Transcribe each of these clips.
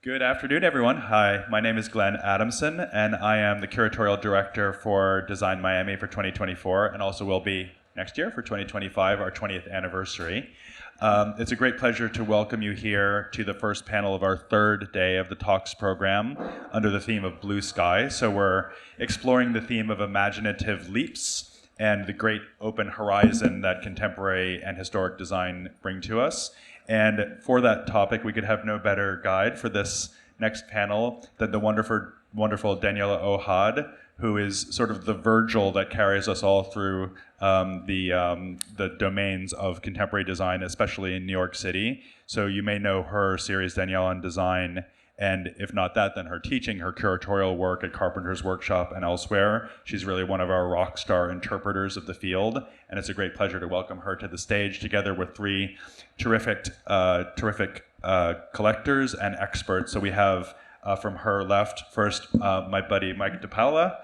Good afternoon, everyone. Hi, my name is Glenn Adamson, and I am the curatorial director for Design Miami for 2024, and also will be next year for 2025, our 20th anniversary. It's a great pleasure to welcome you here to the first panel of our third day of the Talks program under the theme of Blue Sky. So we're exploring the theme of imaginative leaps and the great open horizon that contemporary and historic design bring to us. And for that topic, we could have no better guide for this next panel than the wonderful Daniella Ohad, who is sort of the Virgil that carries us all through the domains of contemporary design, especially in New York City. So you may know her series, Daniella on Design, and if not that, then her teaching, her curatorial work at Carpenter's Workshop and elsewhere. She's really one of our rock star interpreters of the field, and it's a great pleasure to welcome her to the stage together with three terrific collectors and experts. So we have from her left, first my buddy Mike DePaola,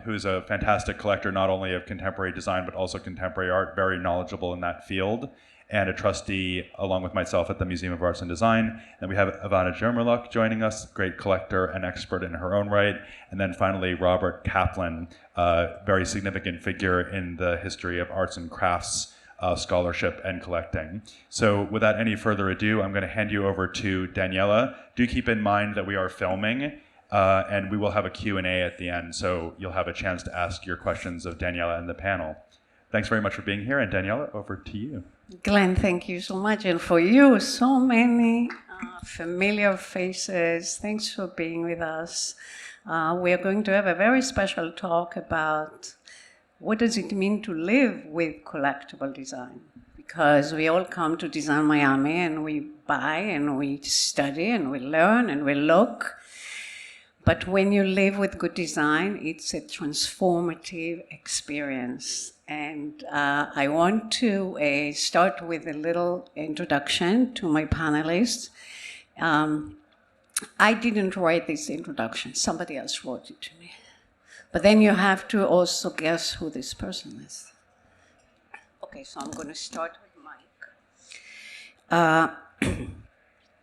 who's a fantastic collector not only of contemporary design but also contemporary art, very knowledgeable in that field, and a trustee along with myself at the Museum of Arts and Design. And we have Ivana Jermoluk joining us, great collector and expert in her own right. And then finally, Robert Kaplan, very significant figure in the history of arts and crafts scholarship and collecting. So without any further ado, I'm going to hand you over to Daniella. Do keep in mind that we are filming, and we will have a Q&A at the end, so you'll have a chance to ask your questions of Daniella and the panel. Thanks very much for being here, and Daniella, over to you. Glenn, thank you so much. And for you, so many familiar faces. Thanks for being with us. We are going to have a very special talk about what does it mean to live with collectible design? Because we all come to Design Miami and we buy and we study and we learn and we look. But when you live with good design, it's a transformative experience. And I want to start with a little introduction to my panelists. I didn't write this introduction. Somebody else wrote it to me. But then you have to also guess who this person is. Okay, so I'm going to start with Mike.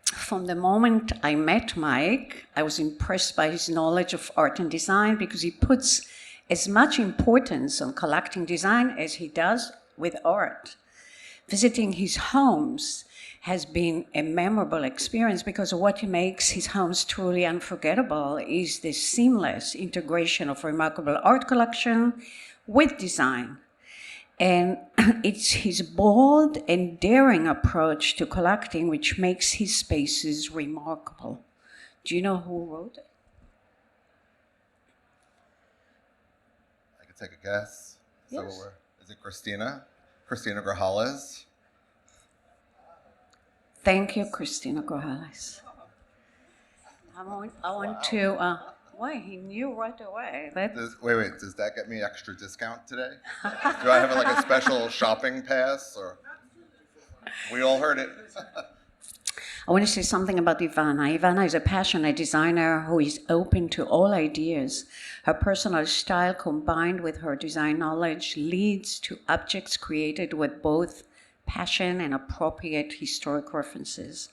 From the moment I met Mike, I was impressed by his knowledge of art and design because he puts as much importance on collecting design as he does with art. Visiting his homes has been a memorable experience because what makes his homes truly unforgettable is the seamless integration of remarkable art collection with design. And it's his bold and daring approach to collecting which makes his spaces remarkable. Do you know who wrote it? Take a guess. Yes. So is it Christina? Christina Grajales? Thank you, Christina Grajales. I want to, why? He knew right away. Wait, does that get me extra discount today? Do I have like a special shopping pass? Or we all heard it. I want to say something about Ivana. Ivana is a passionate designer who is open to all ideas. Her personal style combined with her design knowledge leads to objects created with both passion and appropriate historic references.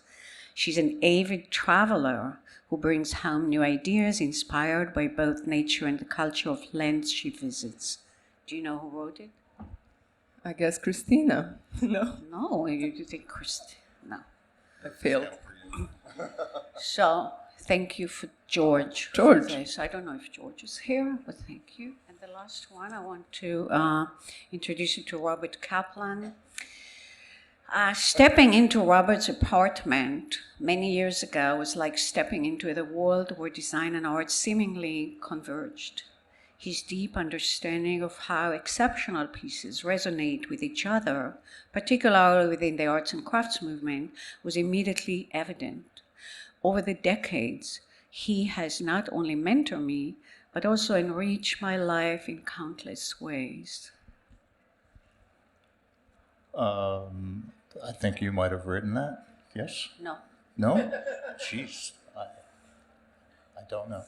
She's an avid traveler who brings home new ideas inspired by both nature and the culture of lands she visits. Do you know who wrote it? I guess Christina. No? No, you think Christina. No. I failed. So, thank you for George. George. For this. I don't know if George is here, but thank you. And the last one, I want to introduce you to Robert Kaplan. Stepping into Robert's apartment many years ago was like stepping into the world where design and art seemingly converged. His deep understanding of how exceptional pieces resonate with each other, particularly within the arts and crafts movement, was immediately evident. Over the decades, he has not only mentored me, but also enriched my life in countless ways. I think you might have written that. Yes? No. No? Jeez. I don't know.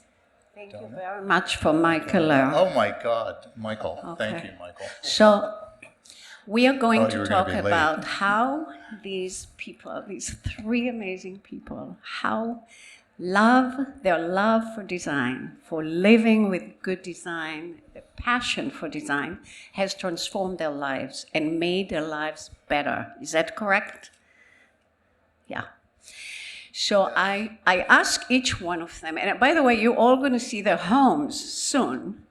Thank you very much for Michael. Oh my God, Michael. Okay. Thank you, Michael. So we are going to you were talk gonna be late. about how these people, these three amazing people, how their love for design, for living with good design, the passion for design, has transformed their lives and made their lives better. Is that correct? Yeah. So I ask each one of them, and by the way, you're all going to see their homes soon,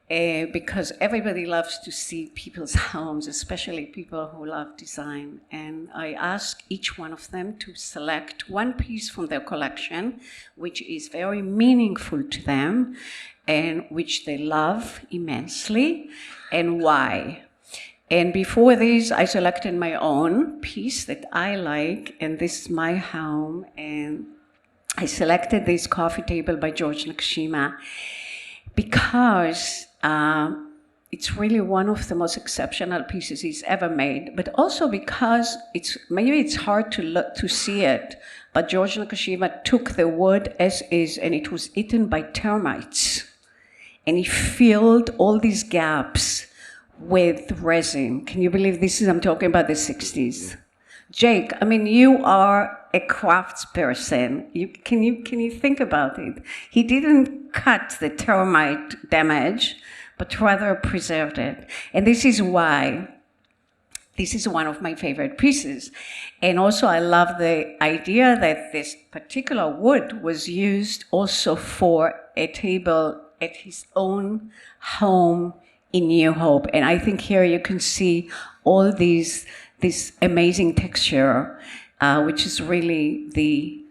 because everybody loves to see people's homes, especially people who love design. And I ask each one of them to select one piece from their collection, which is very meaningful to them, and which they love immensely, and why. And before this, I selected my own piece that I like, and this is my home. And I selected this coffee table by George Nakashima because it's really one of the most exceptional pieces he's ever made, but also because maybe it's hard to see it, but George Nakashima took the wood as is, and it was eaten by termites. And he filled all these gaps with resin. Can you believe this I'm talking about the 60s? Jake, I mean, you are a craftsperson. Can you think about it? He didn't cut the termite damage, but rather preserved it. And this is why this is one of my favorite pieces. And also I love the idea that this particular wood was used also for a table at his own home in New Hope. And I think here you can see all this amazing texture, which is really the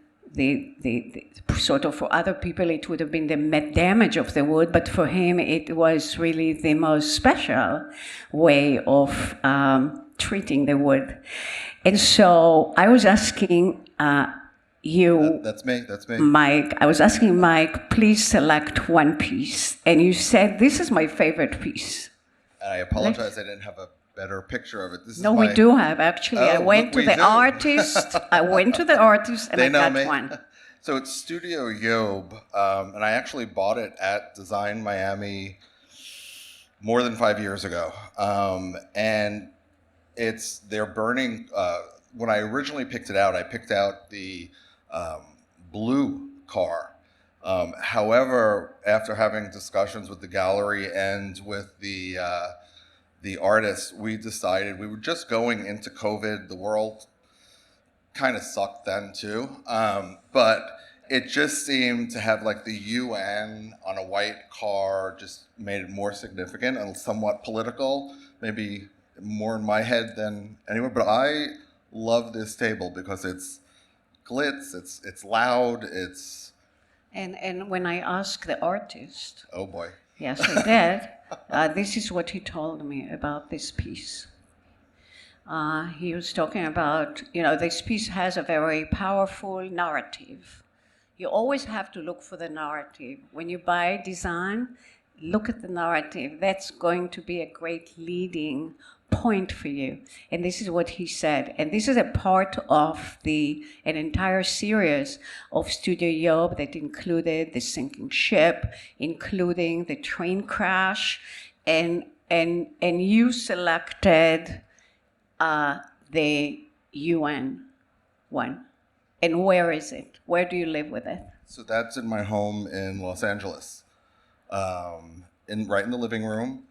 sort of, for other people it would have been the damage of the wood, but for him it was really the most special way of treating the wood. And so I was asking That's me. Mike, I was asking Mike, please select one piece. And you said, this is my favorite piece. And I apologize, I didn't have a better picture of it. We do have, actually. I went to the artist. I went to the artist and I got one. So it's Studio Yob, and I actually bought it at Design Miami more than 5 years ago. And they're burning, when I originally picked it out, I picked out the blue car. However, after having discussions with the gallery and with the artists, we decided we were just going into COVID. The world kind of sucked then too, but it just seemed to have like the UN on a white car just made it more significant and somewhat political, maybe more in my head than anywhere. But I love this table because it's glitz, it's loud, it's... And when I asked the artist... Oh boy. Yes, I did. This is what he told me about this piece. He was talking about, this piece has a very powerful narrative. You always have to look for the narrative. When you buy design, look at the narrative. That's going to be a great leading point for you. And this is what he said. And this is a part of an entire series of Studio Yob that included the sinking ship, including the train crash, and you selected the UN one. And where is it? Where do you live with it? So that's in my home in Los Angeles, right in the living room.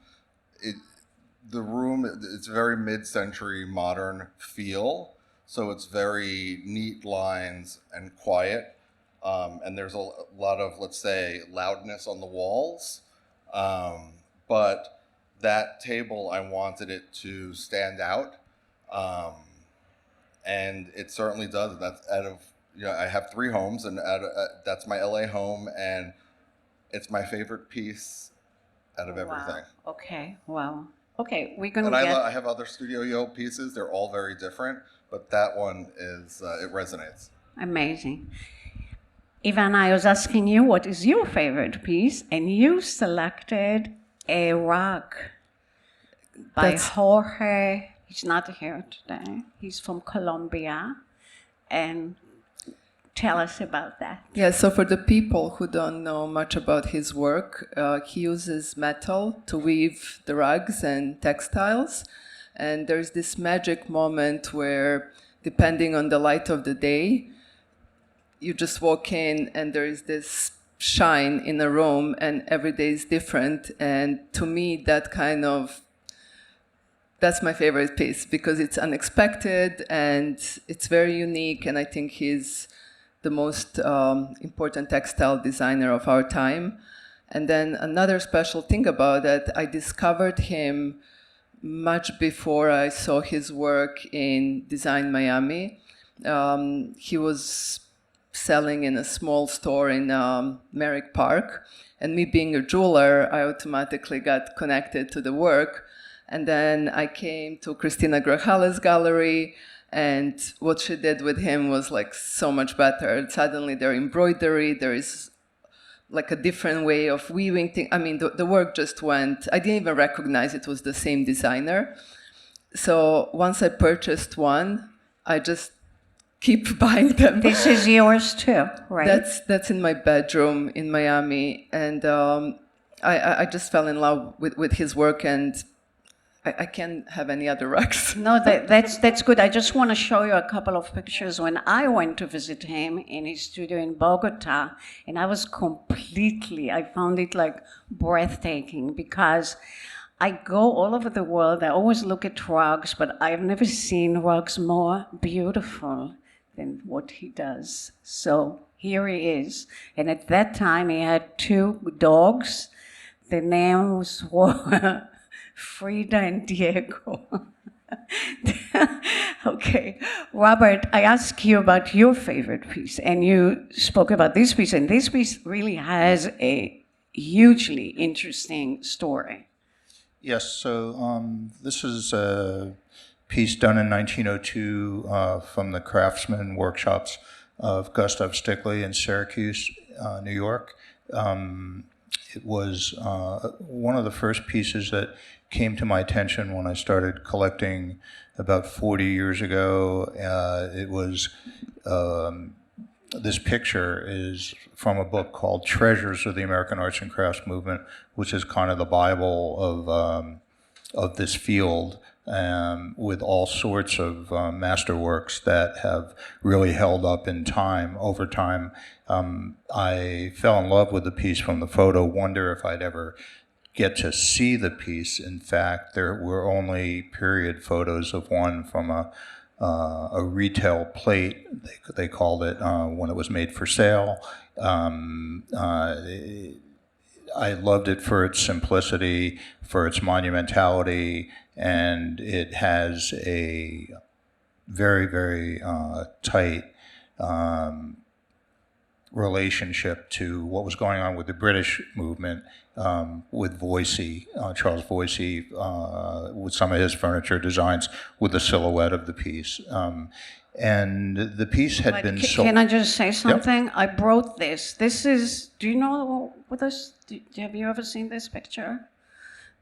The room, it's very mid-century modern feel, so it's very neat lines and quiet, and there's a lot of, let's say, loudness on the walls, but that table, I wanted it to stand out, and it certainly does. That's out of, I have 3 homes, and that's my LA home, and it's my favorite piece out of everything. Wow. Okay, wow. Okay, we're going to I have other Studio Yob pieces. They're all very different, but that one is, it resonates. Amazing. Ivana, I was asking you, what is your favorite piece? And you selected a rug by Jorge. He's not here today. He's from Colombia. And tell us about that. Yeah, so for the people who don't know much about his work, he uses metal to weave the rugs and textiles. And there's this magic moment where, depending on the light of the day, you just walk in and there is this shine in a room and every day is different. And to me, that's my favorite piece because it's unexpected and it's very unique. And I think he's the most important textile designer of our time. And then another special thing about that, I discovered him much before I saw his work in Design Miami. He was selling in a small store in Merrick Park. And me being a jeweler, I automatically got connected to the work. And then I came to Christina Grajales' gallery, and what she did with him was like so much better. Suddenly their embroidery, there is like a different way of weaving things. I mean, the work just went, I didn't even recognize it was the same designer. So once I purchased one, I just keep buying them. This is yours too, right? That's in my bedroom in Miami. And I just fell in love with his work, and I can't have any other rugs. No, that's good. I just want to show you a couple of pictures when I went to visit him in his studio in Bogota, and I found it like breathtaking because I go all over the world. I always look at rugs, but I've never seen rugs more beautiful than what he does. So here he is. And at that time, he had 2 dogs. The names were Frida and Diego. Okay, Robert, I asked you about your favorite piece, and you spoke about this piece, and this piece really has a hugely interesting story. Yes, so this is a piece done in 1902 from the craftsman workshops of Gustav Stickley in Syracuse, New York. It was one of the first pieces that came to my attention when I started collecting about 40 years ago. It was, this picture is from a book called Treasures of the American Arts and Crafts Movement, which is kind of the Bible of this field, with all sorts of masterworks that have really held up in time, over time. I fell in love with the piece from the photo, wonder if I'd ever get to see the piece. In fact, there were only period photos of one from a retail plate, they called it, when it was made for sale. I loved it for its simplicity, for its monumentality, and it has a very, very tight relationship to what was going on with the British movement, with Voysey, Charles Voysey, with some of his furniture designs, with the silhouette of the piece. And the piece had been sold. Can I just say something? Yep. I brought this. This is, do you know what this, have you ever seen this picture?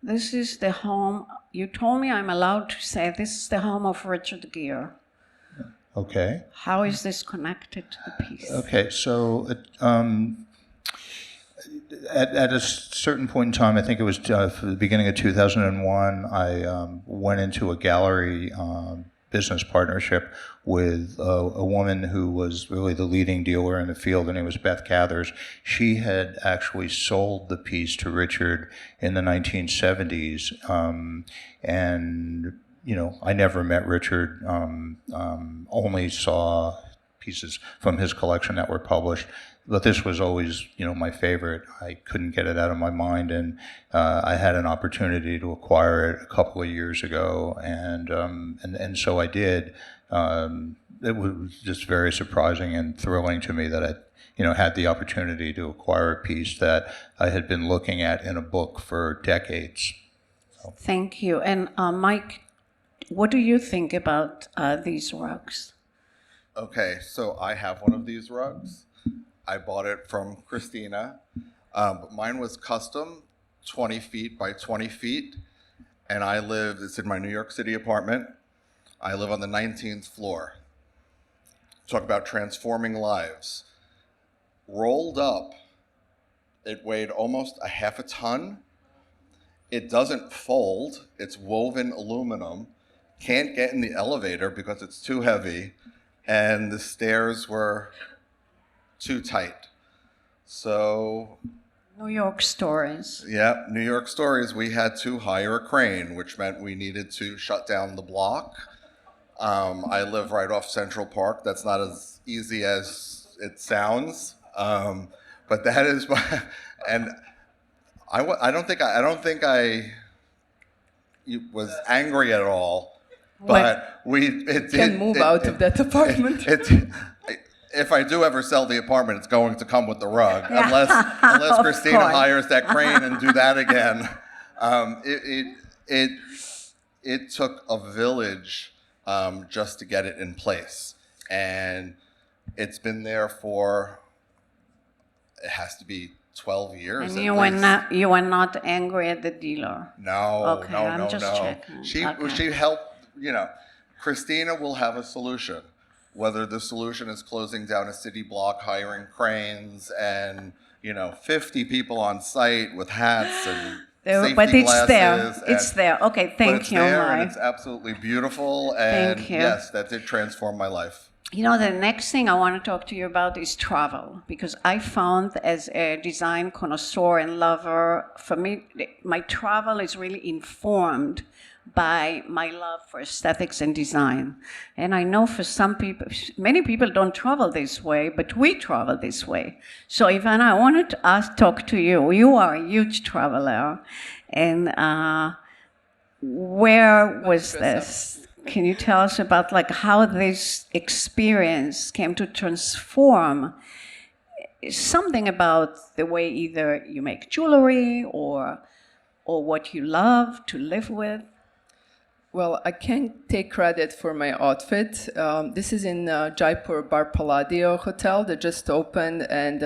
This is the home, you told me I'm allowed to say this is the home of Richard Gere. Okay. How is this connected to the piece? Okay, so at a certain point in time, I think it was for the beginning of 2001, I went into a gallery business partnership with a woman who was really the leading dealer in the field. Her name was Beth Cathers. She had actually sold the piece to Richard in the 1970s, and you know, I never met Richard, only saw pieces from his collection that were published. But this was always, you know, my favorite. I couldn't get it out of my mind, and I had an opportunity to acquire it a couple of years ago, and so I did. It was just very surprising and thrilling to me that I, you know, had the opportunity to acquire a piece that I had been looking at in a book for decades. So. Thank you. And Mike, what do you think about these rugs? Okay, so I have one of these rugs. I bought it from Christina, but mine was custom, 20 feet by 20 feet, and it's in my New York City apartment. I live on the 19th floor. Talk about transforming lives. Rolled up, it weighed almost a half a ton. It doesn't fold, it's woven aluminum. Can't get in the elevator because it's too heavy, and the stairs were too tight. So, New York stories. yeah, New York stories, we had to hire a crane, which meant we needed to shut down the block. I live right off Central Park. That's not as easy as it sounds, but that is my, and I don't think I was angry at all, but it Can move out of that apartment. If I do ever sell the apartment, it's going to come with the rug, unless Of Christina course. hires that crane and do that again. It took a village just to get it in place, and it's been there for, it has to be 12 years. And at you least. were not angry at the dealer. No, Okay, no, I'm no, just no. checking. She Okay. helped, Christina will have a solution. Whether the solution is closing down a city block, hiring cranes, and 50 people on site with hats and safety But it's glasses. there. It's and- there. Okay, but thank it's you, there, and Mike. it's absolutely beautiful. And Thank you. yes, that did transform my life. The next thing I want to talk to you about is travel, because I found as a design connoisseur and lover, for me, my travel is really informed by my love for aesthetics and design. And I know for some people, many people don't travel this way, but we travel this way. So Ivana, I wanted to talk to you. You are a huge traveler. And where was this? Can you tell us about how this experience came to transform something about the way either you make jewelry or what you love to live with? Well, I can't take credit for my outfit. This is in Jaipur Bar Palladio Hotel that just opened, and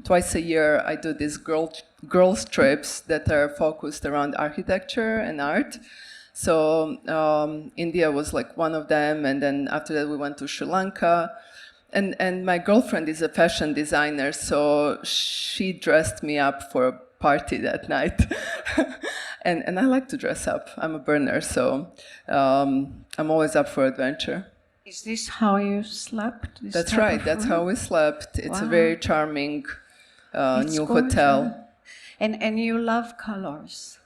twice a year I do these girls trips that are focused around architecture and art. So India was one of them, and then after that we went to Sri Lanka. And my girlfriend is a fashion designer, so she dressed me up for a party that night. and I like to dress up. I'm a burner, so I'm always up for adventure. Is this how you slept? That's right. That's how we slept. It's a Wow. very charming It's new gorgeous. hotel. And you love colors.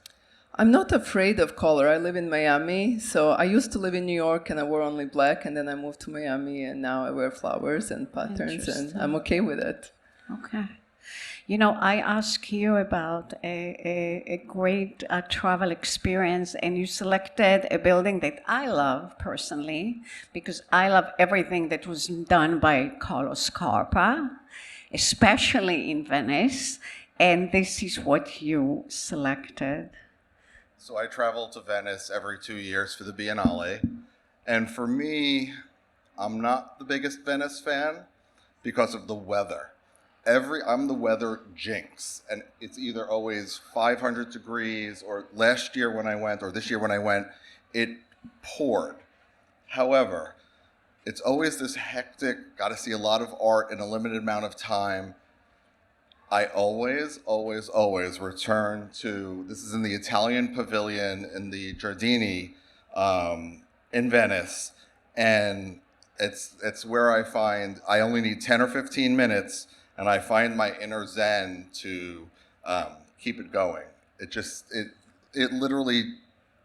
I'm not afraid of color. I live in Miami, so I used to live in New York and I wore only black, and then I moved to Miami and now I wear flowers and patterns, and I'm okay with it. Okay. I asked you about a great travel experience, and you selected a building that I love personally, because I love everything that was done by Carlo Scarpa, especially in Venice, and this is what you selected. So I travel to Venice every 2 years for the Biennale. And for me, I'm not the biggest Venice fan because of the weather. I'm the weather jinx. And it's either always 500 degrees, or last year when I went, or this year when I went, it poured. However, it's always this hectic, got to see a lot of art in a limited amount of time. I always, always, always return to, this is in the Italian Pavilion in the Giardini in Venice, and it's where I find, I only need 10 or 15 minutes, and I find my inner zen to keep it going. It literally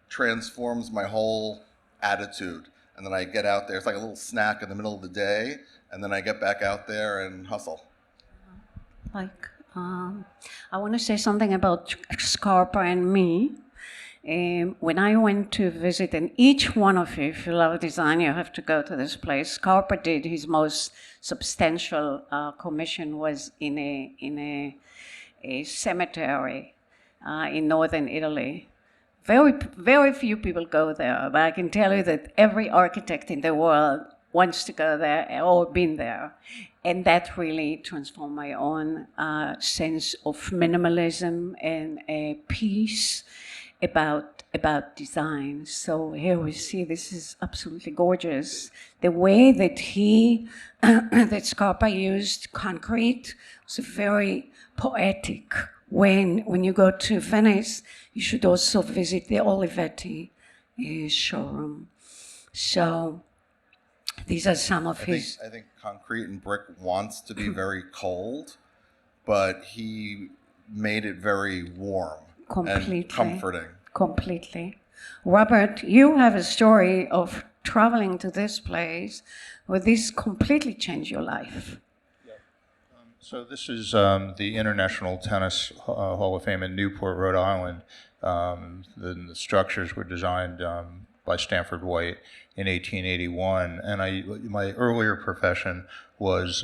transforms my whole attitude, and then I get out there, it's like a little snack in the middle of the day, and then I get back out there and hustle. I want to say something about Scarpa and me. When I went to visit, and each one of you, if you love design, you have to go to this place. Scarpa did his most substantial commission was in a cemetery in northern Italy. Very, very few people go there, but I can tell you that every architect in the world wants to go there or been there. And that really transformed my own sense of minimalism and peace about design. So here we see, this is absolutely gorgeous. The way that that Scarpa used concrete was very poetic. When you go to Venice, you should also visit the Olivetti showroom. So These are some of I his... think concrete and brick wants to be very cold, but he made it very warm Completely. and comforting. Completely. Robert, you have a story of traveling to this place where this completely changed your life. So this is the International Tennis Hall of Fame in Newport, Rhode Island. The structures were designed by Stanford White in 1881, and my earlier profession was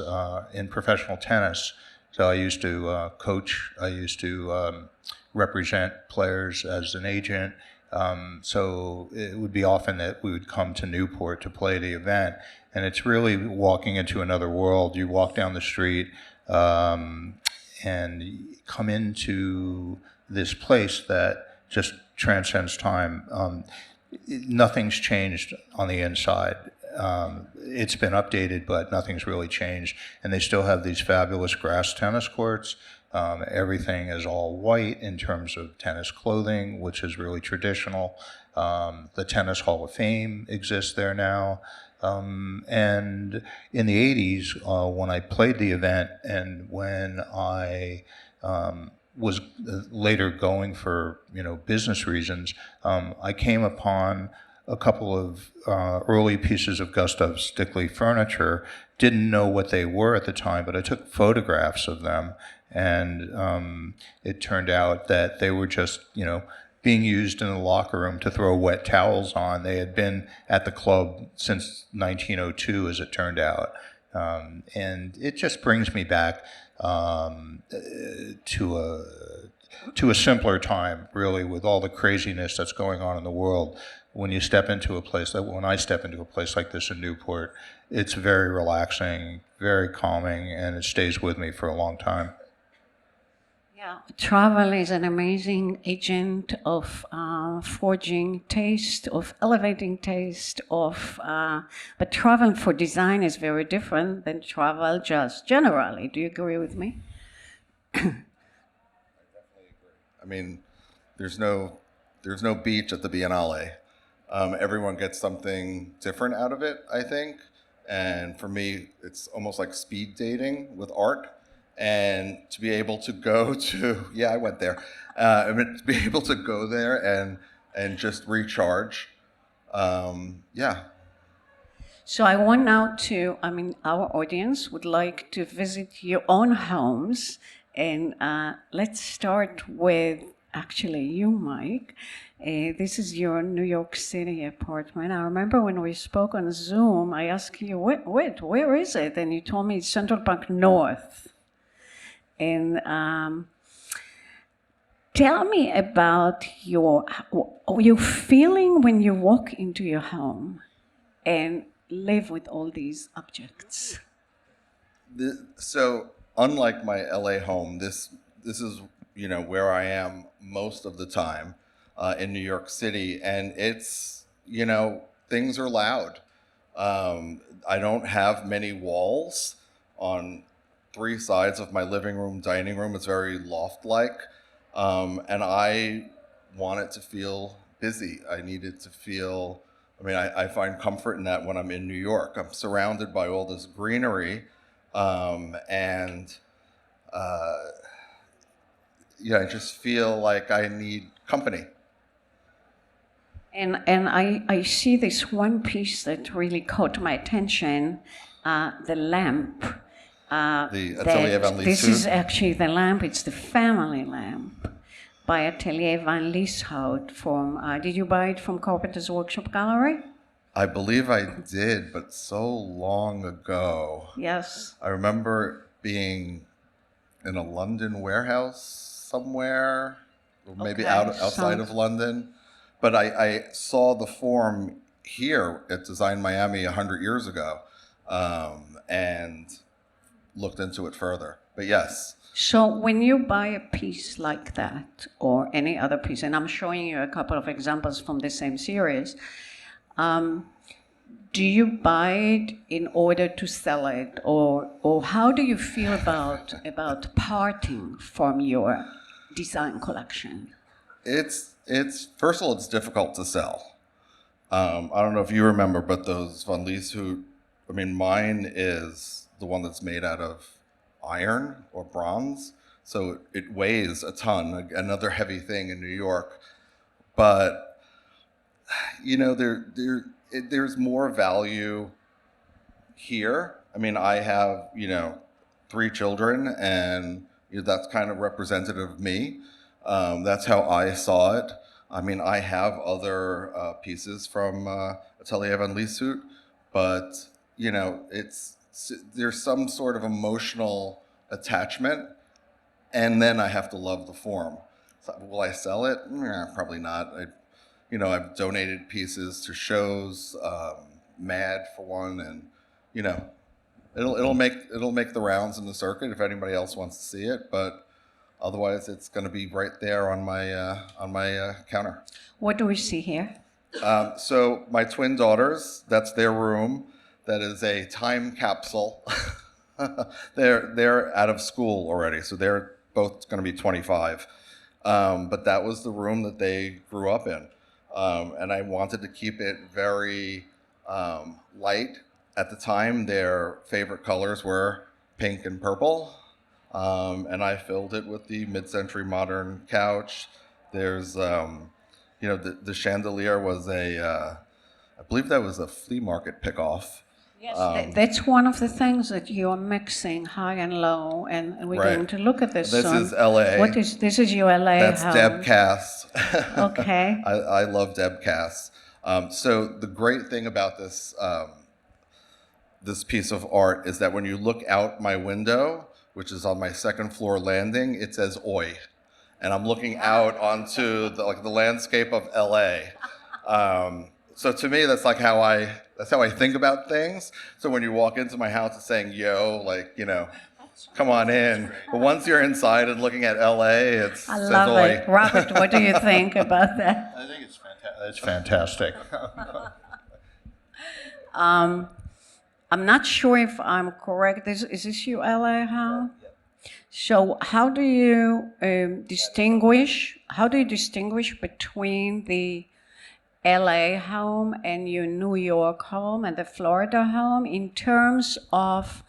in professional tennis. So I used to coach. I used to represent players as an agent. So it would be often that we would come to Newport to play the event, and it's really walking into another world. You walk down the street and come into this place that just transcends time. Nothing's changed on the inside. It's been updated, but nothing's really changed. And they still have these fabulous grass tennis courts. Everything is all white in terms of tennis clothing, which is really traditional. The Tennis Hall of Fame exists there now. And in the 80s, when I played the event and when I was later going for business reasons, I came upon a couple of early pieces of Gustav Stickley furniture. Didn't know what they were at the time, but I took photographs of them, and it turned out that they were just being used in the locker room to throw wet towels on. They had been at the club since 1902, as it turned out. And it just brings me back to a simpler time, really, with all the craziness that's going on in the world. When you step into a place, when I step into a place like this in Newport, it's very relaxing, very calming, and it stays with me for a long time. Yeah, travel is an amazing agent of forging taste, of elevating taste, but travel for design is very different than travel just generally. Do you agree with me? I definitely agree. I mean, there's no beach at the Biennale. Everyone gets something different out of it, I think. And for me, it's almost like speed dating with art. And to be able to go to, I went there. To be able to go there and just recharge, So I want now our audience would like to visit your own homes. And let's start with, actually, you, Mike. This is your New York City apartment. I remember when we spoke on Zoom, I asked you, where is it? And you told me it's Central Park North. And tell me about your feeling when you walk into your home and live with all these objects. So unlike my LA home, this is where I am most of the time in New York City, and it's things are loud. I don't have many walls on 3 sides of my living room, dining room. It's very loft-like, and I want it to feel busy. I need it to feel, I find comfort in that when I'm in New York. I'm surrounded by all this greenery, and I just feel like I need company. And I see this one piece that really caught my attention, the lamp. The Atelier Van Lieshout. This is actually the lamp. It's the family lamp by Atelier Van Lieshout from, did you buy it from Carpenter's Workshop Gallery? I believe I did, but so long ago. Yes. I remember being in a London warehouse somewhere, or maybe outside of London. But I saw the form here at Design Miami 100 years ago, and looked into it further. But yes. So when you buy a piece like that, or any other piece, and I'm showing you a couple of examples from the same series, do you buy it in order to sell it, or how do you feel about parting from your design collection? It's first of all, it's difficult to sell. I don't know if you remember, but those Van Lieshout I mean, mine is the one that's made out of iron or bronze, so it weighs a ton, another heavy thing in New York. But you know, there's more value here. I mean, I have, you know, 3 children, and you know, that's kind of representative of me. That's how I saw it. I mean, I have other pieces from Atelier van Lieshout, but you know, there's some sort of emotional attachment, and then I have to love the form. So, will I sell it? Probably not. You know, I've donated pieces to shows, MAD for one, and you know, it'll make the rounds in the circuit if anybody else wants to see it. But otherwise, it's going to be right there on my counter. What do we see here? So my twin daughters, that's their room. That is a time capsule. They're out of school already, so they're both going to be 25. But that was the room that they grew up in. And I wanted to keep it very light. At the time, their favorite colors were pink and purple. And I filled it with the mid-century modern couch. There's, you know, the chandelier was I believe that was a flea market pickoff. Yes, that's one of the things that you're mixing high and low, and we're Right. going to look at this. This is LA. What is this? Is your LA That's house? Deb Cass. Okay. I love Deb Cass. So the great thing about this this piece of art is that when you look out my window, which is on my second floor landing, it says "Oi," and I'm looking out onto the landscape of LA. So to me, that's how I think about things. So when you walk into my house, it's saying "Yo," like, you know, come on in. But once you're inside and looking at LA, I says love "Oi." it. Robert, what do you think about that? I think it's fantastic. I'm not sure if I'm correct. Is this your LA house? So how do you distinguish? How do you distinguish between the LA home and your New York home and the Florida home in terms of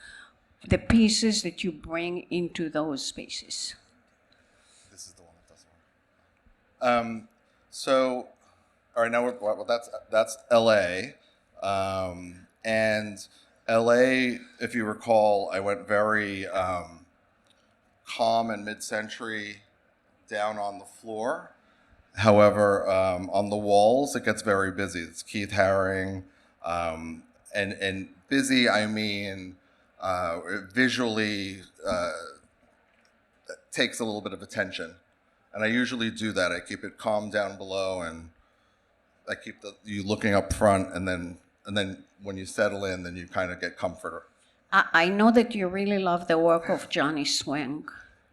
the pieces that you bring into those spaces? This is the one that doesn't work. So, all right, now that's LA, and LA. If you recall, I went very calm and mid-century down on the floor. However, on the walls, it gets very busy. It's Keith Haring, and busy, I mean, visually takes a little bit of attention. And I usually do that. I keep it calm down below, and I keep you looking up front, and then when you settle in, then you kind of get comfort. I know that you really love the work of Johnny Swing.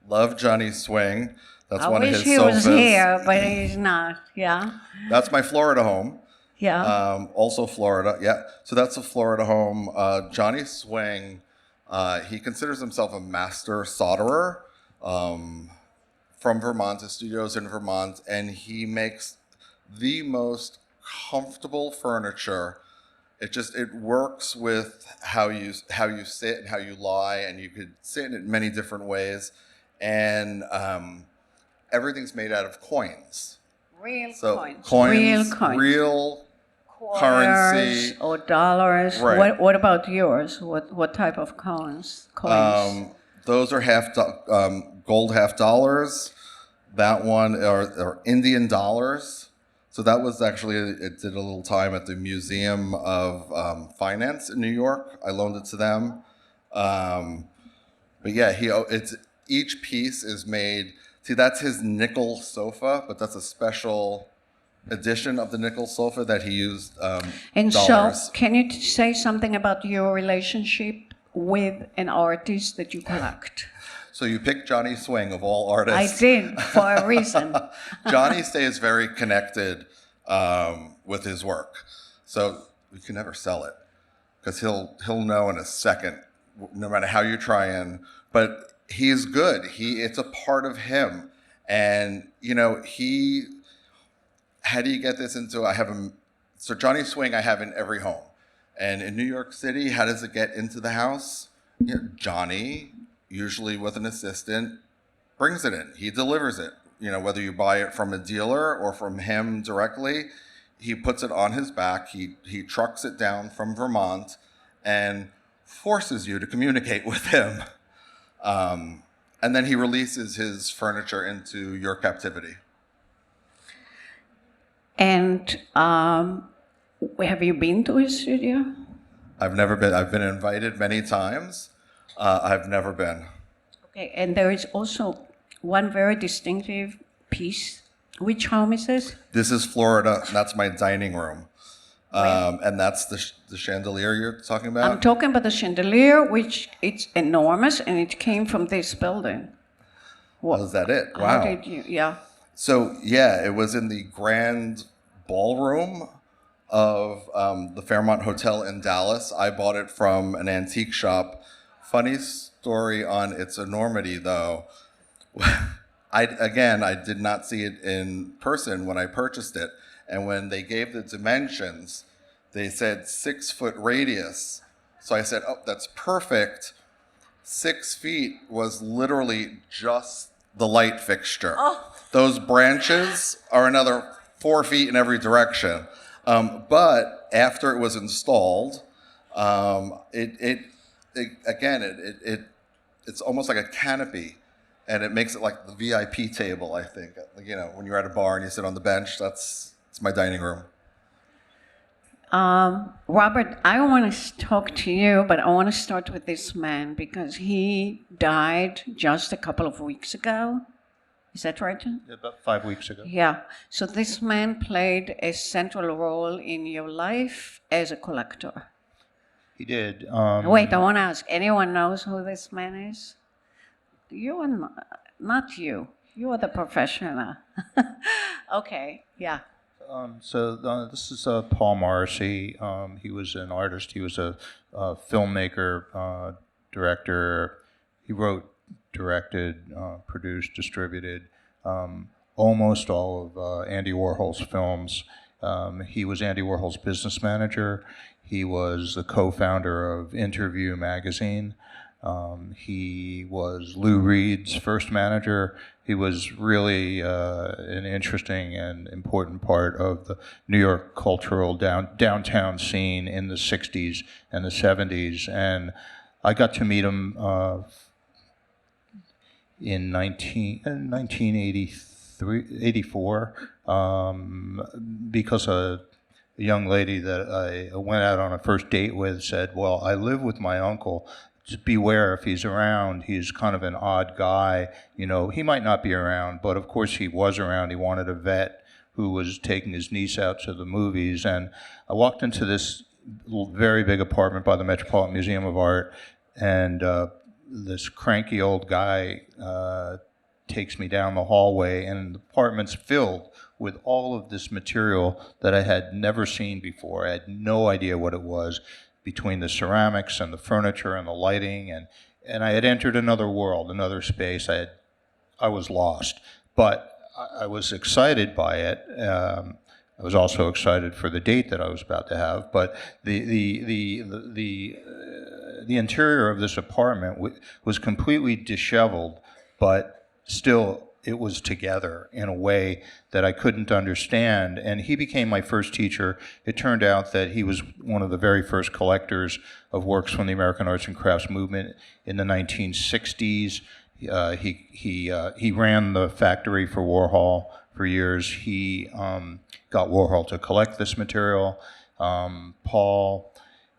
Love Johnny Swing. That's one of his I wish he sofas. was here, but he's not. Yeah. That's my Florida home. Yeah. Also Florida. Yeah. So that's a Florida home. Johnny Swing, he considers himself a master solderer from Vermont. His studio's in Vermont, and he makes the most comfortable furniture. It works with how you sit and how you lie, and you could sit in it many different ways. And everything's made out of coins. Real So coins. real Quarters currency. or dollars. Right. What about yours? What type of coins? Those are gold half dollars. That one are Indian dollars. So that was actually, it did a little time at the Museum of Finance in New York. I loaned it to them. But yeah, each piece is made. See, that's his nickel sofa, but that's a special edition of the nickel sofa that he used And dollars. so, can you say something about your relationship with an artist that you collect? So you picked Johnny Swing of all I artists. did, for a reason. Johnny stays very connected with his work. So you can never sell it because he'll know in a second, no matter how you try and, but he's good. It's a part of him. And, you know, how do you get this into, so Johnny Swing I have in every home. And in New York City, how does it get into the house? You know, Johnny, usually with an assistant, brings it in. He delivers it. You know, whether you buy it from a dealer or from him directly, he puts it on his back. He trucks it down from Vermont and forces you to communicate with him. And then he releases his furniture into your captivity. And have you been to his studio? I've never been. I've been invited many times. I've never been. Okay, and there is also one very distinctive piece. Which home is this? This is Florida. And that's my dining room. And that's the chandelier you're talking about? I'm talking about the chandelier, which it's enormous, and it came from this building. What? Oh, is that it? Wow. How did you, yeah. So, yeah, it was in the grand ballroom of the Fairmont Hotel in Dallas. I bought it from an antique shop. Funny story on its enormity, though. I did not see it in person when I purchased it. And when they gave the dimensions, they said 6 foot radius. So I said, oh, that's perfect. 6 feet was literally just the light fixture. Oh. Those branches are another 4 feet in every direction. But after it was installed, it's almost like a canopy. And it makes it like the VIP table, I think. You know, when you're at a bar and you sit on the bench, it's my dining room. Robert, I want to talk to you, but I want to start with this man because he died just a couple of weeks ago. Is that right, John? About 5 weeks ago. Yeah. So this man played a central role in your life as a collector. He did. Wait, I want to ask, anyone knows who this man is? You are not you. You are the professional. Okay, yeah. This is Paul Morrissey. He was an artist. He was a filmmaker, director. He wrote, directed, produced, distributed almost all of Andy Warhol's films. He was Andy Warhol's business manager. He was the co-founder of Interview magazine. He was Lou Reed's first manager. He was really an interesting and important part of the New York cultural downtown scene in the 60s and the 70s. And I got to meet him in 1984 because a young lady that I went out on a first date with said, well, I live with my uncle. Just beware if he's around. He's kind of an odd guy. You know, he might not be around, but of course he was around. He wanted a vet who was taking his niece out to the movies. And I walked into this very big apartment by the Metropolitan Museum of Art, and this cranky old guy takes me down the hallway, and the apartment's filled with all of this material that I had never seen before. I had no idea what it was, between the ceramics and the furniture and the lighting, and I had entered another world, another space. I was lost, but I was excited by it. I was also excited for the date that I was about to have. But the interior of this apartment was completely disheveled, but still it was together in a way that I couldn't understand. And he became my first teacher. It turned out that he was one of the very first collectors of works from the American arts and crafts movement in the 1960s. He ran the factory for Warhol for years. He got Warhol to collect this material. Paul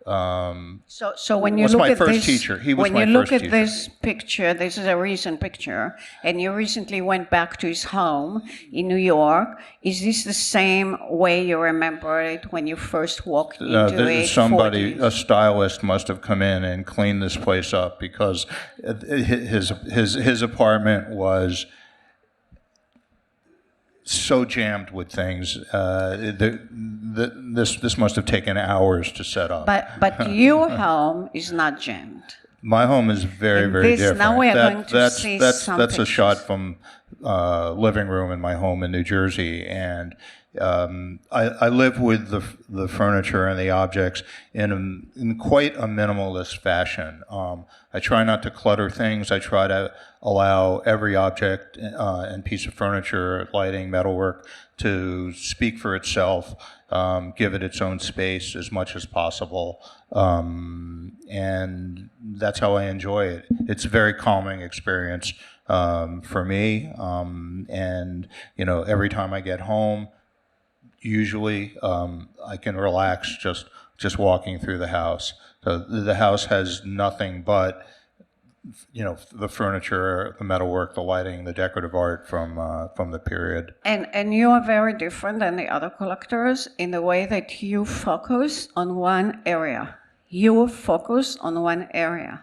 So when you look at this, teacher. He was when my you look first at teacher. this picture, this is a recent picture, and you recently went back to his home in New York. Is this the same way you remember it when you first walked into it? A stylist must have come in and cleaned this place up because his apartment was so jammed with things. This must have taken hours to set up. But your home is not jammed. My home is very, very different. Now we are going to see some That's a pictures. shot from living room in my home in New Jersey, and I live with the furniture and the objects in quite a minimalist fashion. I try not to clutter things. I try to allow every object and piece of furniture, lighting, metalwork to speak for itself, give it its own space as much as possible. And that's how I enjoy it. It's a very calming experience for me. And, you know, every time I get home, usually I can relax just walking through the house. So the house has nothing but, you know, the furniture, the metalwork, the lighting, the decorative art from the period. And you are very different than the other collectors in the way that you focus on one area. You focus on one area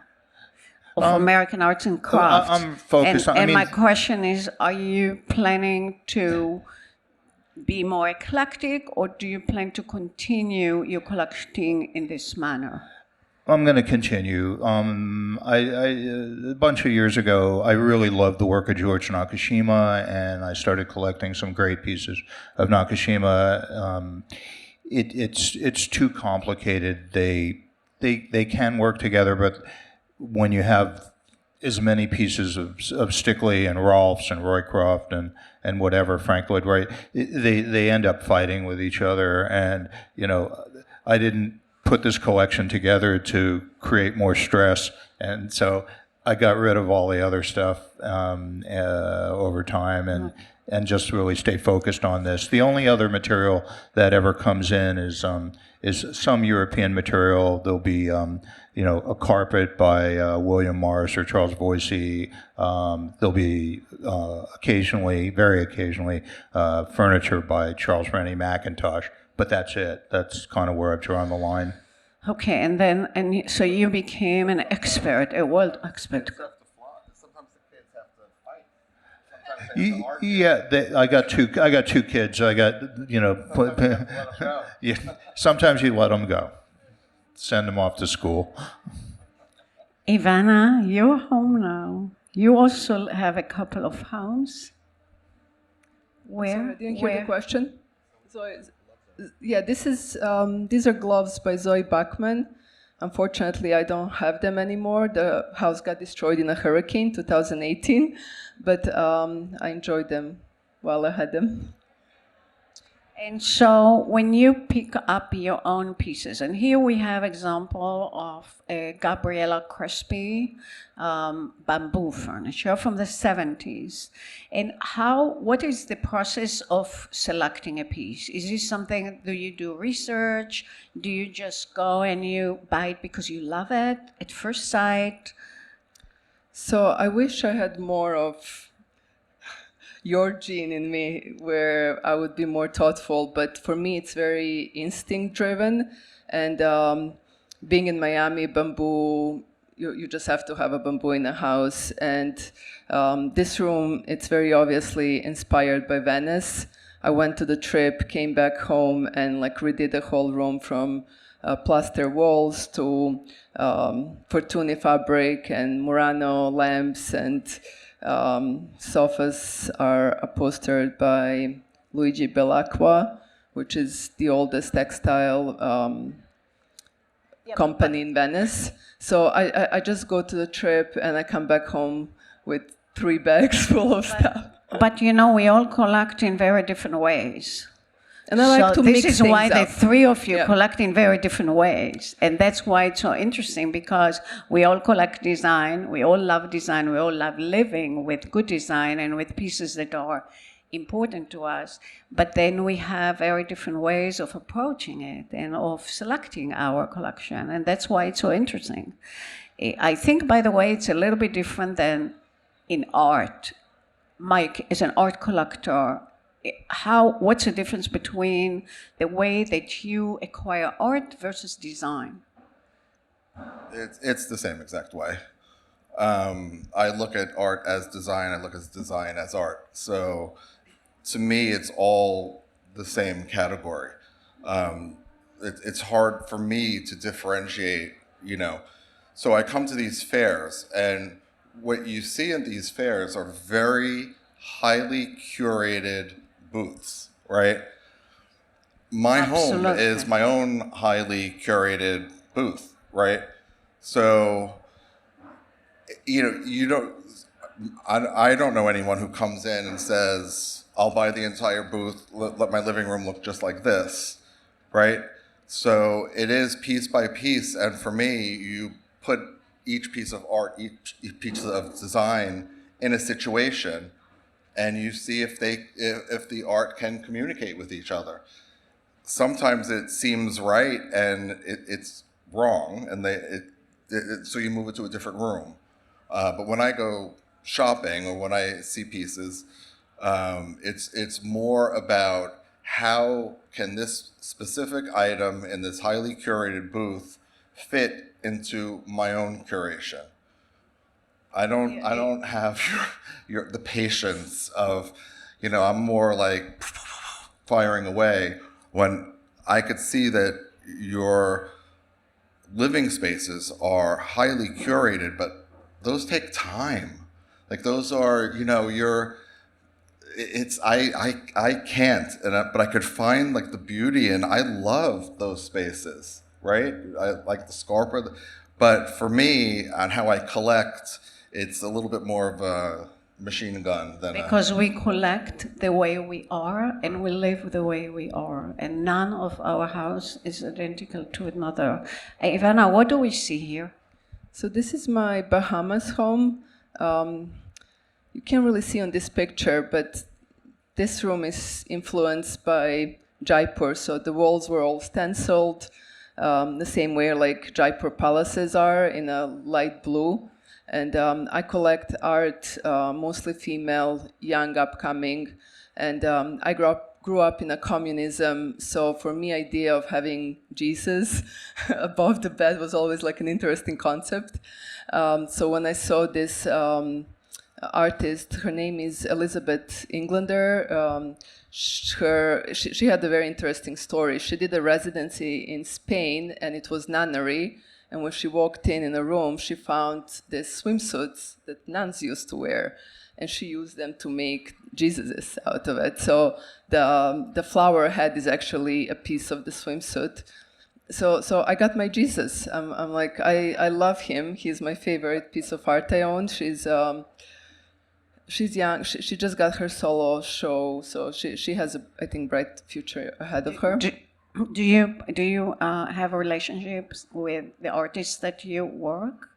of American arts and crafts. I'm focused on. And my question is: are you planning to be more eclectic, or do you plan to continue your collecting in this manner? I'm going to continue. A bunch of years ago, I really loved the work of George Nakashima, and I started collecting some great pieces of Nakashima. It's too complicated. They can work together, but when you have as many pieces of Stickley and Rolfs and Roycroft and whatever, Frank Lloyd Wright, they end up fighting with each other. And, you know, I didn't put this collection together to create more stress, and so I got rid of all the other stuff over time and just really stay focused on this. The only other material that ever comes in is some European material. There'll be you know, a carpet by William Morris or Charles Voysey. There'll be occasionally, very occasionally, furniture by Charles Rennie Mackintosh. But that's it. That's kind of where I've drawn the line. Okay, and so you became an expert, a world expert. Sometimes the kids have to fight. Sometimes they have to argue. Yeah, I got two kids. I got, you know, yeah, sometimes you let them go, send them off to school. Ivana, you're home now. You also have a couple of homes. Where? Sorry, I didn't hear the question. Yeah, these are gloves by Zoe Bachman. Unfortunately, I don't have them anymore. The house got destroyed in a hurricane, 2018, but I enjoyed them while I had them. And so when you pick up your own pieces, and here we have example of a Gabriella Crespi bamboo furniture from the 70s. And what is the process of selecting a piece? Is this something, do you do research? Do you just go and you buy it because you love it at first sight? So I wish I had more of your gene in me, where I would be more thoughtful. But for me, it's very instinct driven. And being in Miami, bamboo, you just have to have a bamboo in a house. And this room, it's very obviously inspired by Venice. I went to the trip, came back home, and like redid the whole room from plaster walls to Fortuny fabric and Murano lamps, and sofas are upholstered by Luigi Bellacqua, which is the oldest textile company in Venice. So I just go to the trip and I come back home with 3 bags full of stuff. But you know, we all collect in very different ways. And I like to mix this is things why the up. 3 of you Yeah. collect in very different ways. And that's why it's so interesting, because we all collect design, we all love design, we all love living with good design and with pieces that are important to us. But then we have very different ways of approaching it and of selecting our collection. And that's why it's so interesting. I think, by the way, it's a little bit different than in art. Mike is an art collector. What's the difference between the way that you acquire art versus design? It's the same exact way. I look at art as design. I look at design as art. So to me, it's all the same category. It's hard for me to differentiate, you know. So I come to these fairs, and what you see in these fairs are very highly curated booths, right? my home Absolutely. is my own highly curated booth, right? So, you don't. I don't know anyone who comes in and says, "I'll buy the entire booth. Let my living room look just like this," right? So it is piece by piece, and for me, you put each piece of art, each piece of design in a situation, and you see if the art can communicate with each other. Sometimes it seems right and it's wrong, and so you move it to a different room. But when I go shopping or when I see pieces, it's more about how can this specific item in this highly curated booth fit into my own curation. I don't have the patience of, I'm more like firing away when I could see that your living spaces are highly curated, but those take time. Like those are, I can't, but I could find like the beauty, and I love those spaces, right? I like the scarpa, but for me, on how I collect, it's a little bit more of a machine gun than Because we collect the way we are and we live the way we are, and none of our house is identical to another. Ivana, what do we see here? So this is my Bahamas home. You can't really see on this picture, but this room is influenced by Jaipur. So the walls were all stenciled the same way like Jaipur palaces are, in a light blue. And I collect art, mostly female, young, upcoming. And I grew up in a communism, so for me, idea of having Jesus above the bed was always like an interesting concept. So when I saw this artist, her name is Elizabeth Englander. She had a very interesting story. She did a residency in Spain, and it was nunnery. And when she walked in a room, she found these swimsuits that nuns used to wear, and she used them to make Jesuses out of it. So the flower head is actually a piece of the swimsuit. So I got my Jesus. I'm like, I love him. He's my favorite piece of art I own. She's young. She just got her solo show, so she has I think bright future ahead of her. Do you have relationships with the artists that you work?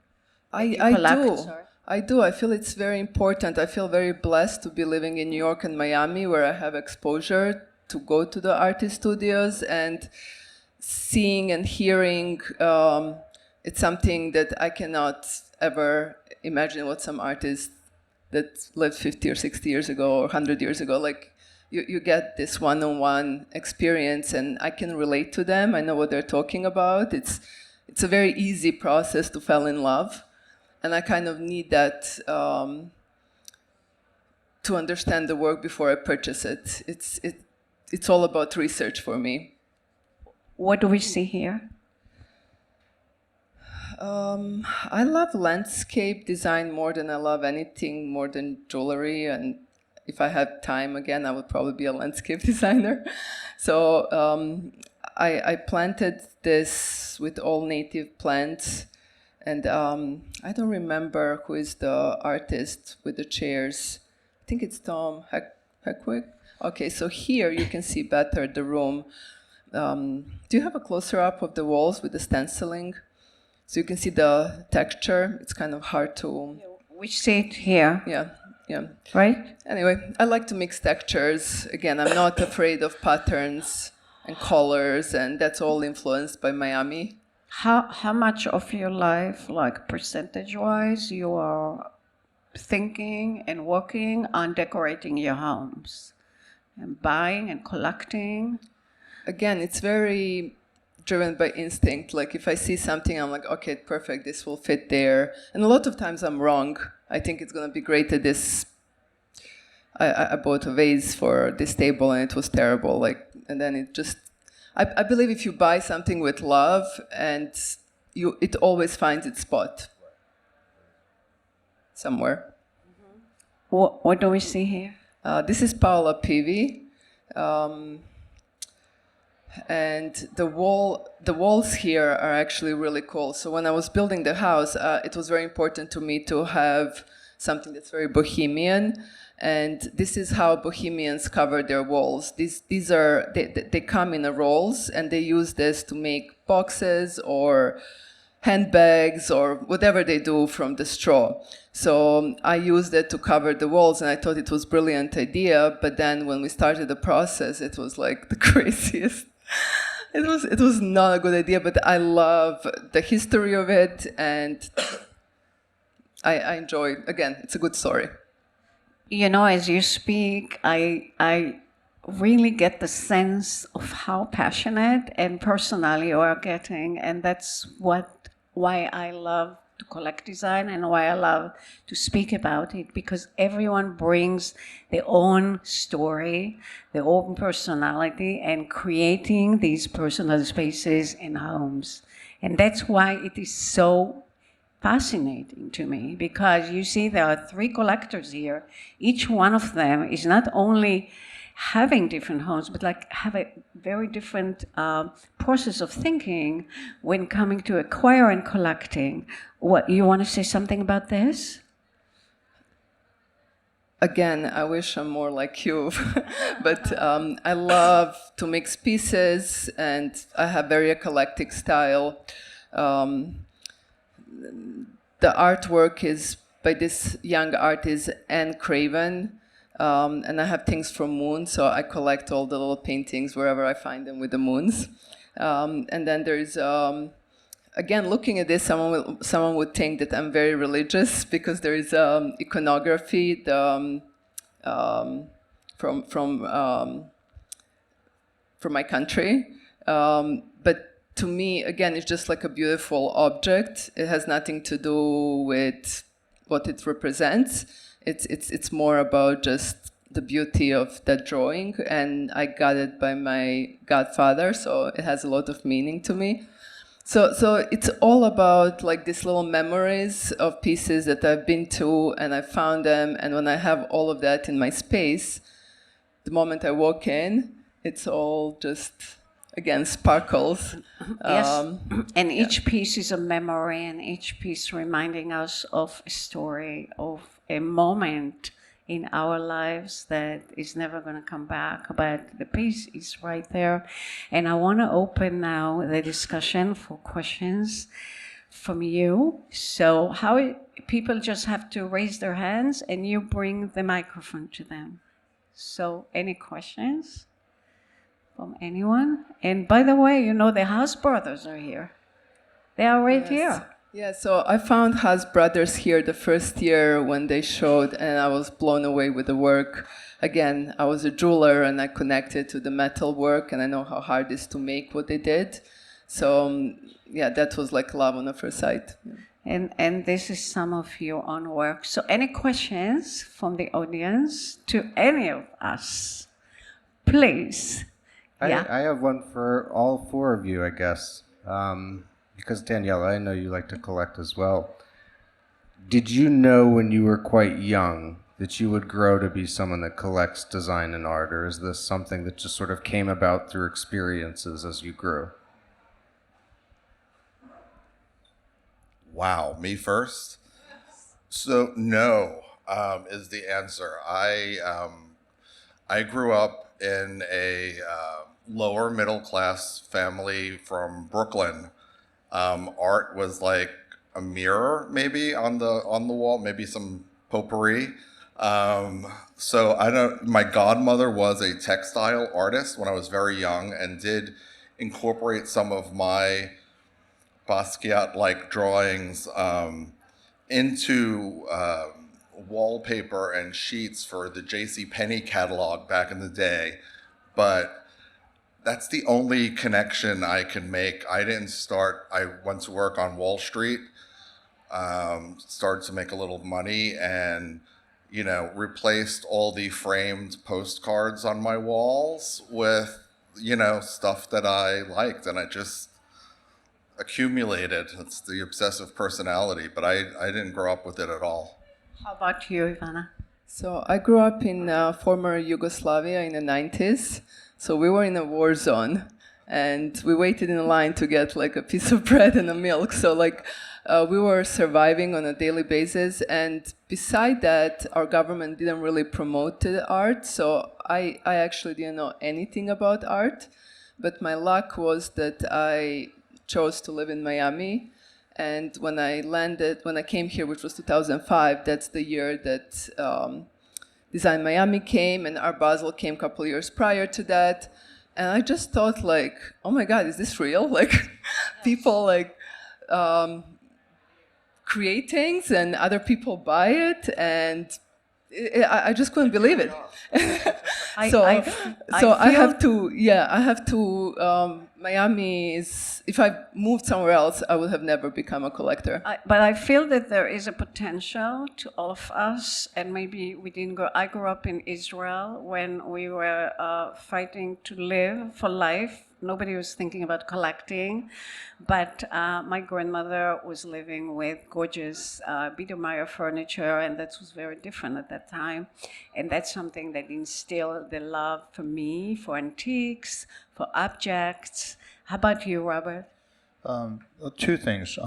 I do. I feel it's very important. I feel very blessed to be living in New York and Miami, where I have exposure to go to the artist studios, and seeing and hearing. It's something that I cannot ever imagine what some artist that lived 50 or 60 years ago or 100 years ago, like. You get this one-on-one experience, and I can relate to them. I know what they're talking about. It's a very easy process to fall in love, and I kind of need that to understand the work before I purchase it. It's all about research for me. What do we see here? I love landscape design more than I love anything more than jewelry, and if I had time again, I would probably be a landscape designer. So I planted this with all native plants, and I don't remember who is the artist with the chairs. I think it's Tom Heckwick. Okay, so here you can see better the room. Do you have a closer up of the walls with the stenciling? So you can see the texture. It's kind of hard to... We see it here. Yeah. Right? Anyway, I like to mix textures. Again, I'm not afraid of patterns and colors, and that's all influenced by Miami. How much of your life, like percentage-wise, you are thinking and working on decorating your homes and buying and collecting? Again, it's very driven by instinct. Like if I see something, I'm like, okay, perfect, this will fit there. And a lot of times I'm wrong. I think it's going to be great at this. I bought a vase for this table and it was terrible. Like, and then it just, I believe if you buy something with love, and it always finds its spot somewhere. What do we see here? This is Paola Pivi. And the walls here are actually really cool. So when I was building the house, it was very important to me to have something that's very bohemian. And this is how bohemians cover their walls. They come in rolls, and they use this to make boxes or handbags or whatever they do from the straw. So I used it to cover the walls, and I thought it was a brilliant idea. But then when we started the process, it was like the craziest. It was not a good idea, but I love the history of it, and I enjoy. Again, it's a good story. You know, as you speak, I really get the sense of how passionate and personal you are getting, and that's why I love to collect design and why I love to speak about it, because everyone brings their own story, their own personality, and creating these personal spaces in homes. And that's why it is so fascinating to me, because you see there are 3 collectors here. Each one of them is not only having different homes, but like have a very different process of thinking when coming to acquire and collecting. What, you want to say something about this? Again, I wish I'm more like you, but I love to mix pieces, and I have very eclectic style. The artwork is by this young artist, Anne Craven, and I have things from moon, so I collect all the little paintings wherever I find them with the moons. And then there's, again, looking at this, someone would think that I'm very religious, because there is iconography from my country. But to me, again, it's just like a beautiful object. It has nothing to do with what it represents. It's more about just the beauty of that drawing, and I got it by my godfather, so it has a lot of meaning to me. So it's all about like these little memories of pieces that I've been to, and I found them, and when I have all of that in my space, the moment I walk in, it's all just, again, sparkles. Yes, and each piece is a memory, and each piece reminding us of a story, of a moment in our lives that is never going to come back, but the piece is right there. And I want to open now the discussion for questions from you. So people just have to raise their hands, and you bring the microphone to them. So any questions from anyone? And by the way, you know, the Haas brothers are here. They are right here. Yeah, so I found Haas brothers here the first year when they showed, and I was blown away with the work. Again, I was a jeweler, and I connected to the metal work, and I know how hard it is to make what they did. So yeah, that was like love on the first sight. Yeah. And this is some of your own work. So any questions from the audience to any of us? Please. I have one for all 4 of you, I guess. Because Daniella, I know you like to collect as well. Did you know when you were quite young that you would grow to be someone that collects design and art, or is this something that just sort of came about through experiences as you grew? Wow, me first? So no is the answer. I grew up in a lower middle class family from Brooklyn. Art was like a mirror, maybe on the wall, maybe some potpourri. So my godmother was a textile artist when I was very young, and did incorporate some of my Basquiat-like drawings into wallpaper and sheets for the JCPenney catalog back in the day. But that's the only connection I can make. I went to work on Wall Street, started to make a little money, and, you know, replaced all the framed postcards on my walls with, you know, stuff that I liked, and I just accumulated. It's the obsessive personality, but I didn't grow up with it at all. How about you, Ivana? So I grew up in former Yugoslavia in the 90s. So we were in a war zone, and we waited in line to get like a piece of bread and a milk. So like we were surviving on a daily basis. And beside that, our government didn't really promote the art. So I actually didn't know anything about art. But my luck was that I chose to live in Miami. And when I came here, which was 2005, that's the year that Design Miami came, and Art Basel came a couple years prior to that. And I just thought, like, oh my God, is this real? Like, people like create things, and other people buy it, and I just couldn't believe it. I have to. Miami is. If I moved somewhere else, I would have never become a collector. But I feel that there is a potential to all of us, and maybe we didn't go. I grew up in Israel when we were fighting to live for life. Nobody was thinking about collecting, but my grandmother was living with gorgeous Biedermeier furniture, and that was very different at that time. And that's something that instilled the love for me, for antiques, for objects. How about you, Robert? Two things.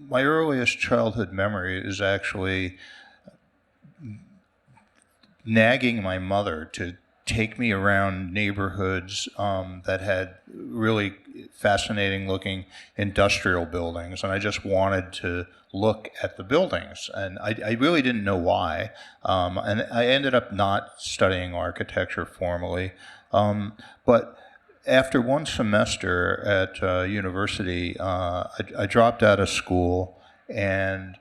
My earliest childhood memory is actually nagging my mother to take me around neighborhoods that had really fascinating looking industrial buildings, and I just wanted to look at the buildings, and I really didn't know why, and I ended up not studying architecture formally, but after one semester at university, I dropped out of school, and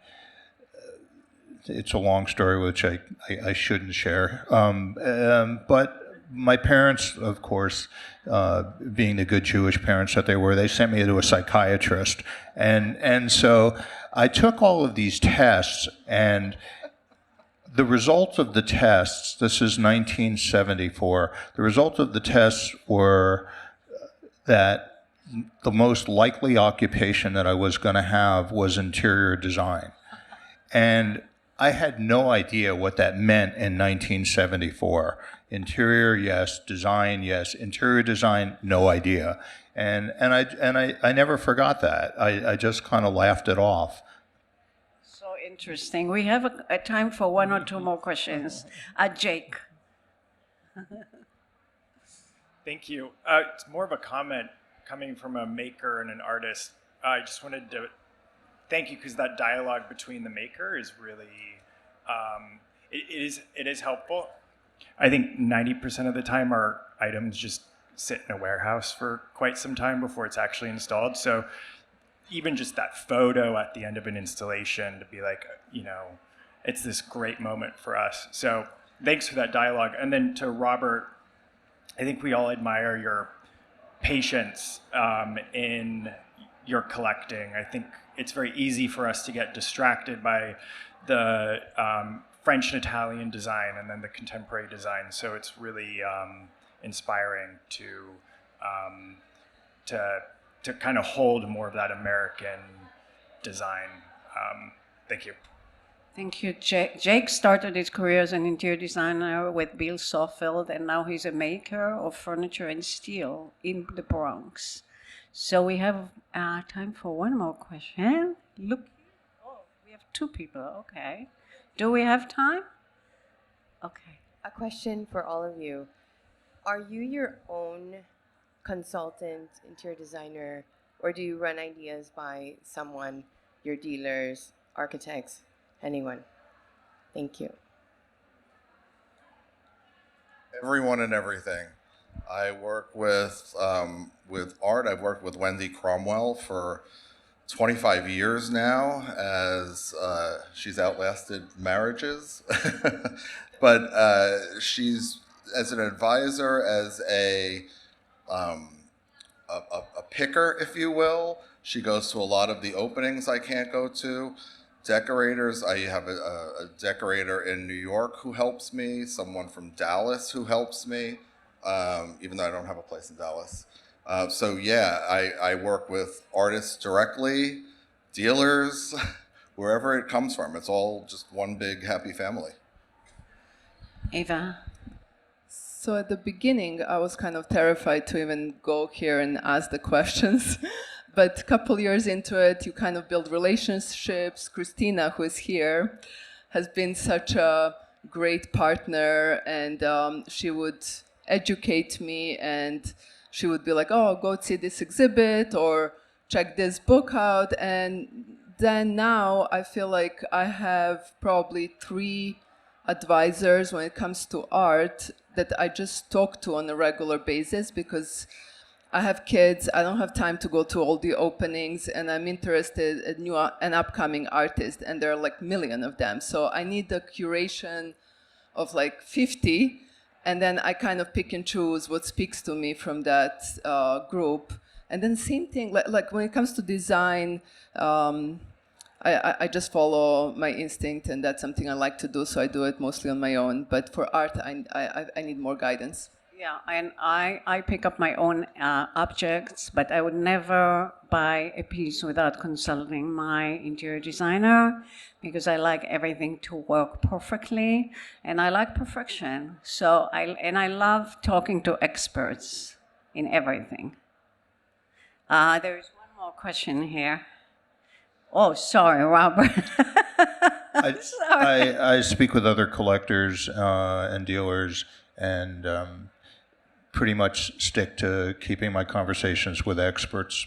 it's a long story which I shouldn't share. But my parents, of course, being the good Jewish parents that they were, they sent me to a psychiatrist. And so I took all of these tests, and the results of the tests, this is 1974, the results of the tests were that the most likely occupation that I was going to have was interior design. And I had no idea what that meant in 1974. Interior, yes. Design, yes. Interior design, no idea. And I never forgot that. I just kind of laughed it off. So interesting. We have a time for one or two more questions. Jake. Thank you. It's more of a comment coming from a maker and an artist. I just wanted to thank you because that dialogue between the maker is really, it is helpful. I think 90% of the time our items just sit in a warehouse for quite some time before it's actually installed. So even just that photo at the end of an installation to be like, it's this great moment for us. So thanks for that dialogue. And then to Robert, I think we all admire your patience in your collecting. I think it's very easy for us to get distracted by the French and Italian design and then the contemporary design. So it's really inspiring to kind of hold more of that American design. Thank you. Thank you, Jake. Jake started his career as an interior designer with Bill Sawfield, and now he's a maker of furniture and steel in the Bronx. So we have time for one more question. Look, we have two people. Okay. Do we have time? Okay. A question for all of you. Are you your own consultant, interior designer, or do you run ideas by someone, your dealers, architects? Anyone? Thank you. Everyone and everything. I work with art. I've worked with Wendy Cromwell for 25 years now, as she's outlasted marriages. But she's, as an advisor, as a picker, if you will. She goes to a lot of the openings I can't go to. Decorators, I have a decorator in New York who helps me, someone from Dallas who helps me, even though I don't have a place in Dallas. So yeah, I work with artists directly, dealers, wherever it comes from. It's all just one big happy family. Eva. So at the beginning, I was kind of terrified to even go here and ask the questions. But a couple years into it, you kind of build relationships. Christina, who is here, has been such a great partner, and she would educate me, and she would be like, oh, go see this exhibit, or check this book out. And then now I feel like I have probably 3 advisors when it comes to art that I just talk to on a regular basis, because I have kids, I don't have time to go to all the openings, and I'm interested in new and upcoming artists, and there are like a million of them. So I need the curation of like 50, and then I kind of pick and choose what speaks to me from that group. And then same thing, like when it comes to design, I just follow my instinct, and that's something I like to do, so I do it mostly on my own. But for art, I need more guidance. Yeah, and I pick up my own objects, but I would never buy a piece without consulting my interior designer, because I like everything to work perfectly, and I like perfection. So I love talking to experts in everything. There is one more question here. Oh, sorry, Robert. Sorry. I speak with other collectors and dealers, and pretty much stick to keeping my conversations with experts.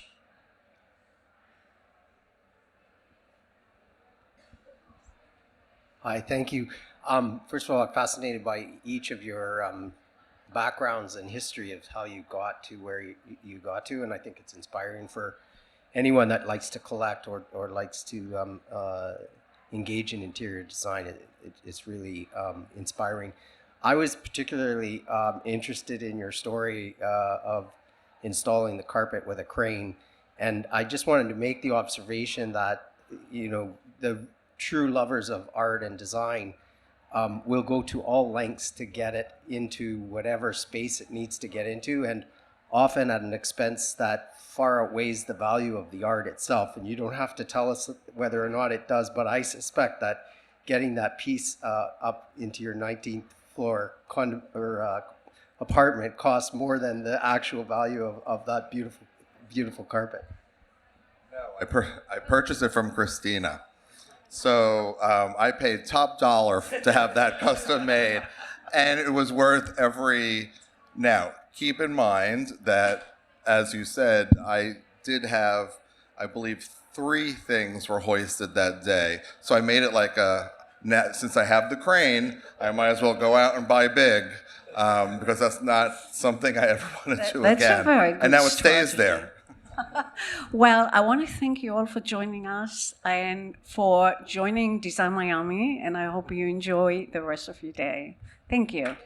Hi, thank you. First of all, I'm fascinated by each of your backgrounds and history of how you got to where you got to, and I think it's inspiring for anyone that likes to collect or likes to engage in interior design. It's really inspiring. I was particularly interested in your story of installing the carpet with a crane, and I just wanted to make the observation that, you know, the true lovers of art and design will go to all lengths to get it into whatever space it needs to get into, and often at an expense that far outweighs the value of the art itself. And you don't have to tell us whether or not it does, but I suspect that getting that piece up into your 19th floor apartment costs more than the actual value of that beautiful carpet. No, I purchased it from Christina. So I paid top dollar to have that custom made, and it was worth every. Now, keep in mind that, as you said, I did have, I believe, 3 things were hoisted that day. So I made it like since I have the crane, I might as well go out and buy big, because that's not something I ever want to do That's again. a very good and now it strategy. stays there. Well, I want to thank you all for joining us and for joining Design Miami, and I hope you enjoy the rest of your day. Thank you.